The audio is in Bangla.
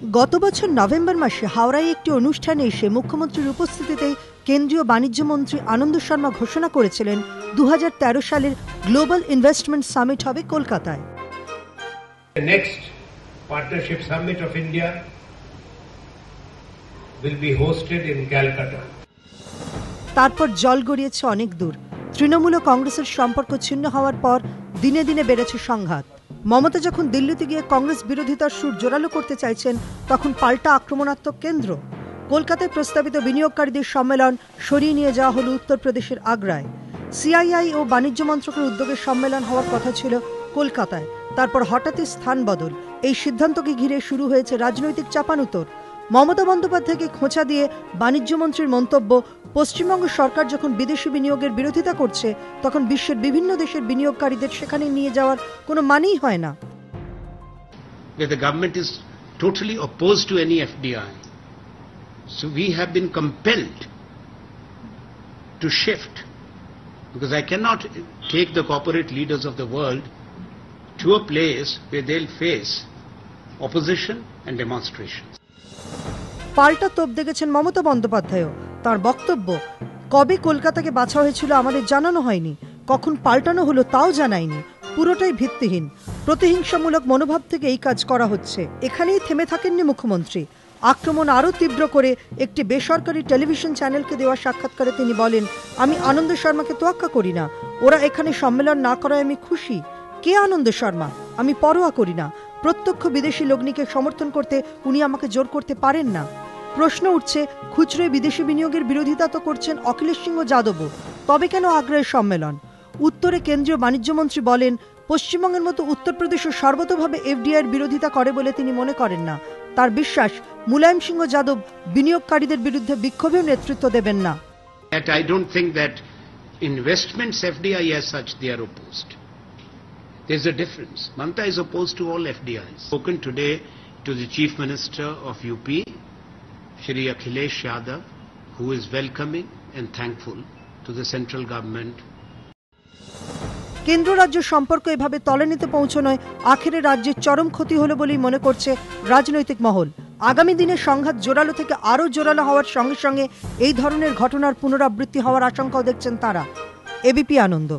গত বছর নভেম্বর মাসে হাওড়ায় একটি অনুষ্ঠানে এসে মুখ্যমন্ত্রীর উপস্থিতিতে কেন্দ্রীয় বাণিজ্য মন্ত্রী আনন্দ শর্মা ঘোষণা করেছিলেন 2013 সালের গ্লোবাল ইনভেস্টমেন্ট সামিট হবে কলকাতায়। The next partnership summit of India will be hosted in Calcutta. তারপর জল গড়িয়েছে অনেক দূর। তৃণমূল ও কংগ্রেসের সম্পর্ক ছিন্ন হওয়ার পর দিনে দিনে বেড়েছে সংঘাত। মমতা যখন দিল্লিতে গিয়ে কংগ্রেস বিরোধিতার সুর জোরালো করতে চাইছেন, তখন পাল্টা আক্রমণাত্মক কেন্দ্র। কলকাতায় প্রস্তাবিত বিনিয়োগকারীদের সম্মেলন সরিয়ে নিয়ে যাওয়া হলো উত্তরপ্রদেশের আগ্রায়। সিআইআই ও বাণিজ্য মন্ত্রকের উদ্যোগে সম্মেলন হওয়ার কথা ছিল কলকাতায়, তারপর হঠাৎই স্থান বদল। এই সিদ্ধান্তকে ঘিরে শুরু হয়েছে রাজনৈতিক চাপানুতোর। মমতা বন্দ্যোপাধ্যায়কে খোঁচা দিয়ে বাণিজ্য মন্ত্রীর মন্তব্য, পশ্চিমবঙ্গ সরকার যখন বিদেশি বিনিয়োগের বিরোধিতা করছে, তখন বিশ্বের বিভিন্ন দেশের বিনিয়োগকারীদের সেখানে নিয়ে যাওয়ার কোনো মানেই হয় না। The government is totally opposed to any FDI. So we have been compelled to shift, because I cannot take the corporate leaders of the world to a place where they'll face opposition and demonstrations. পাল্টা তোপ দেখেছেন মমতা বন্দ্যোপাধ্যায়ও। তার বক্তব্য, কবে কলকাতাকে বাছা হয়েছিল আমাদের জানানো হয়নি, কখন পাল্টানো হলো তাও জানায়নি, পুরোটাই ভিত্তিহীন। প্রতিহিংসামূলক মনোভাব থেকে এই কাজ করা হচ্ছে। এখানেই থেমে থাকেননি মুখ্যমন্ত্রী। আক্রমণ আরও তীব্র করে একটি বেসরকারি টেলিভিশন চ্যানেলকে দেওয়া সাক্ষাৎকারে তিনি বলেন, আমি আনন্দ শর্মাকে তোয়াক্কা করি না, ওরা এখানে সম্মেলন না করায় আমি খুশি। কে আনন্দ শর্মা? আমি পরোয়া করি না। প্রত্যক্ষ বিদেশি লগ্নিকে সমর্থন করতে উনি আমাকে জোর করতে পারেন না। প্রশ্ন উঠছে, খুচরোয় বিদেশি বিনিয়োগের বিরোধিতা তো করছেন অখিলেশ সিংহ যাদবও, তবে কেন আগ্রায় সম্মেলন? উত্তরে কেন্দ্রীয় বাণিজ্য মন্ত্রী বলেন, পশ্চিমবঙ্গের মতো উত্তরপ্রদেশও সর্বতোভাবে এফডিআইয়ের বিরোধিতা করে বলে তিনি মনে করেন না। তার বিশ্বাস, মুলায়ম সিংহ যাদব বিনিয়োগকারীদের বিরুদ্ধে বিক্ষোভেও নেতৃত্ব দেবেন না। I don't think that investments FDI as such they are opposed. There's a difference. Mamata is opposed to all FDIs. Spoken today to the Chief Minister of UP, Shri Akhilesh Yadav, who is welcoming and thankful to the central government. কেন্দ্র রাজ্য সম্পর্ক এভাবে তলানিতে পৌঁছানোয় আখেরে রাজ্যের চরম ক্ষতি হলো বলেই মনে করছে রাজনৈতিক মহল। আগামী দিনে সংঘাত জোরালো থেকে আরও জোরালো হওয়ার সঙ্গে সঙ্গে এই ধরনের ঘটনার পুনরাবৃত্তি হওয়ার আশঙ্কাও দেখছেন তারা। এবিপি আনন্দ।